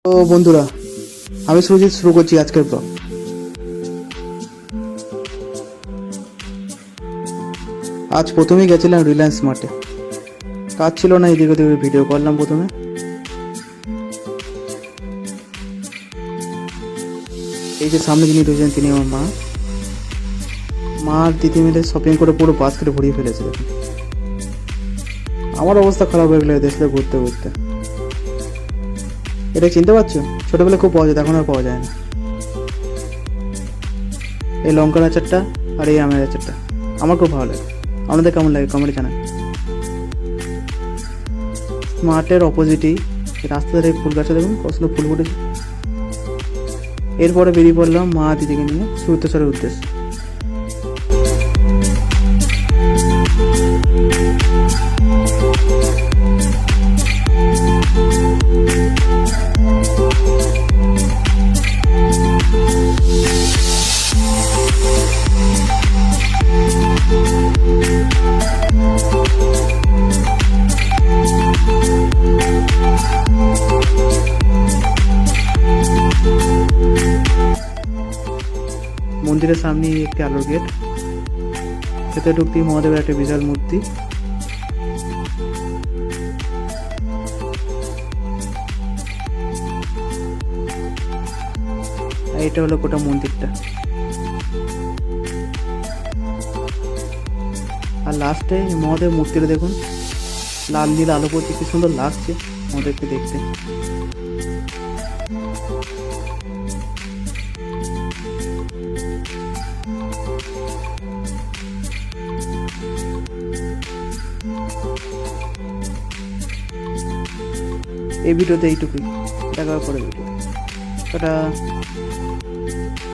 তো বন্ধুরা, আমি সুরজিৎ শুরু করছি আজকের ব্লগ। আজ প্রথমেই গেছিলাম রিলায়েন্স মার্টে। কাজ ছিল না, এদিক ওদিক ভিডিও করলাম। প্রথমে এই যে সামনে যিনি রয়েছেন তিনি আমার মা আর দিদি মিলে শপিং করে পুরো বাস্কেটে ভরিয়ে ফেলেছে। দেখুন, আমার অবস্থা খারাপ হয়ে গেলো দেশে ঘুরতে ঘুরতে। এটা চিনতে পারছো? ছোটবেলায় খুব পাওয়া যেত, এখন আর পাওয়া যায় না। এই লঙ্কার আচারটা আর এই আমের আচারটা আমার খুব ভালো লাগে। আপনাদের কেমন লাগে কমেন্টে জানান। মাঠের অপোজিটেই রাস্তা ধারে ফুল গাছে দেখুন কত সুন্দর ফুল ফুটেছে। এরপরে বেরিয়ে পড়লাম মা দিদিকে নিয়ে সুরেশ্বরের উদ্দেশ্যে। মন্দিরের সামনে একটি আলোর গেট, ভেতরে ঢুকতেই মহাদেবের একটা বিশাল মূর্তি। আর এটা হলো গোটা মন্দিরটা। আর লাস্টে মহাদেব মূর্তিটা দেখুন, লাল নীল আলো পড়ছে, কি সুন্দর লাগছে মহাদেবকে দেখতে। এই ভিডিওতে এইটুকুই, দেখা হবে পরের ভিডিও। টাটা।